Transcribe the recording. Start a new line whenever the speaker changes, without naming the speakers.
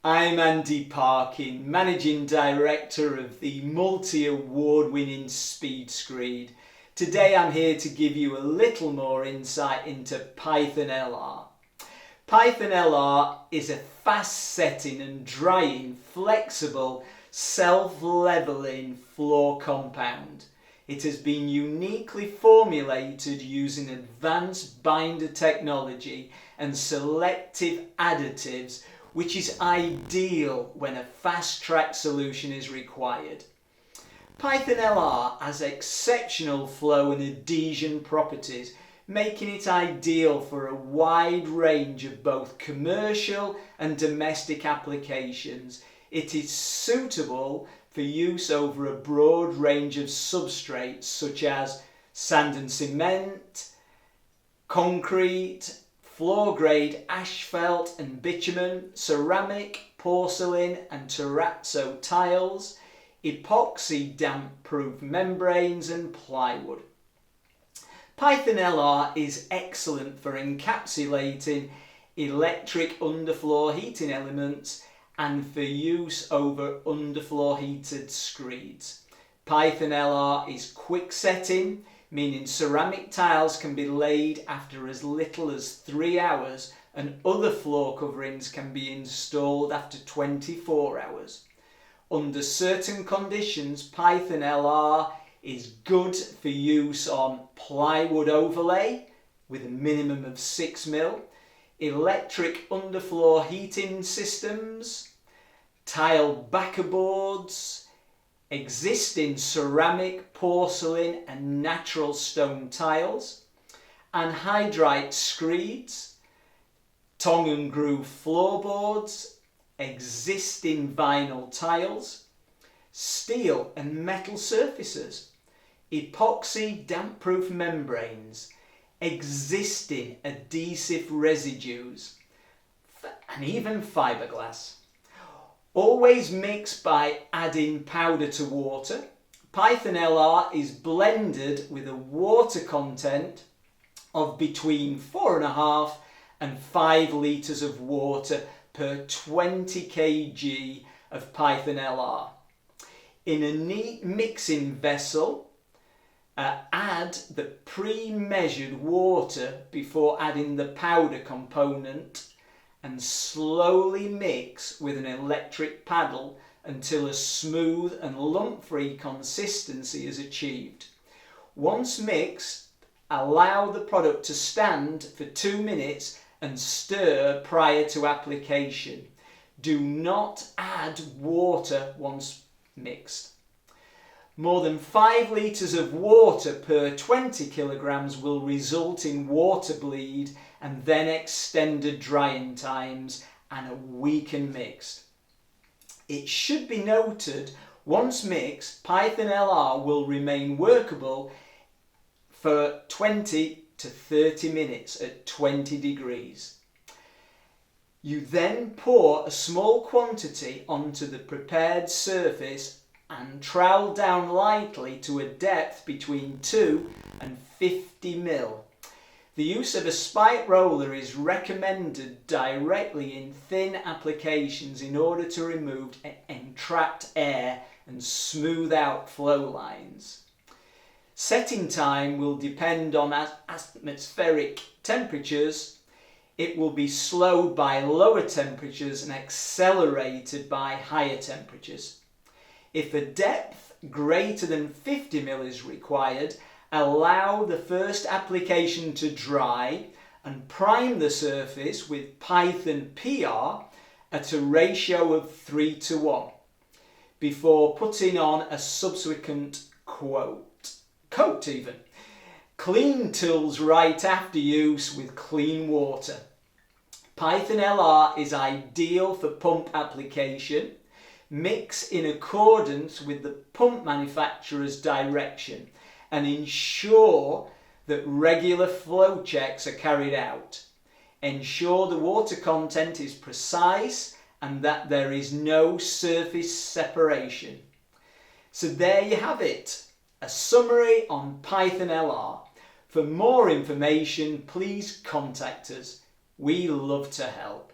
I'm Andy Parkin, Managing Director of the Multi-Award-Winning Speed Screed. Today I'm here to give you a little more insight into Python LR. Python LR is a fast-setting and drying, flexible, self-leveling floor compound. It has been uniquely formulated using advanced binder technology and selective additives, which is ideal when a fast-track solution is required. Python LR has exceptional flow and adhesion properties, making it ideal for a wide range of both commercial and domestic applications. It is suitable for use over a broad range of substrates such as sand and cement, concrete, floor-grade asphalt and bitumen, ceramic, porcelain and terrazzo tiles, epoxy damp-proof membranes and plywood. Python LR is excellent for encapsulating electric underfloor heating elements and for use over underfloor heated screeds. Python LR is quick setting, meaning ceramic tiles can be laid after as little as 3 hours and other floor coverings can be installed after 24 hours. Under certain conditions, Python LR is good for use on plywood overlay with a minimum of 6 mil, electric underfloor heating systems, tile backerboards, existing ceramic, porcelain and natural stone tiles, anhydrite screeds, tongue and groove floorboards, existing vinyl tiles, steel and metal surfaces, epoxy damp-proof membranes, existing adhesive residues, and even fiberglass. Always mix by adding powder to water. Python LR is blended with a water content of between 4.5 and 5 litres of water per 20 kg of Python LR. In a neat mixing vessel, add the pre-measured water before adding the powder component and slowly mix with an electric paddle until a smooth and lump-free consistency is achieved. Once mixed, allow the product to stand for 2 minutes and stir prior to application. Do not add water once mixed. More than 5 litres of water per 20 kilograms will result in water bleed and then extended drying times and a weakened mix. It should be noted, once mixed, Python LR will remain workable for 20 to 30 minutes at 20 degrees. You then pour a small quantity onto the prepared surface and trowel down lightly to a depth between 2 and 50 mil. The use of a spike roller is recommended directly in thin applications in order to remove entrapped air and smooth out flow lines. Setting time will depend on atmospheric temperatures. It will be slowed by lower temperatures and accelerated by higher temperatures. If a depth greater than 50 mil is required, allow the first application to dry and prime the surface with Python PR at a ratio of 3:1 before putting on a subsequent coat even. Clean tools right after use with clean water. Python LR is ideal for pump application. Mix in accordance with the pump manufacturer's direction and ensure that regular flow checks are carried out. Ensure the water content is precise and that there is no surface separation. So there you have it, a summary on Python LR. For more information, please contact us. We love to help.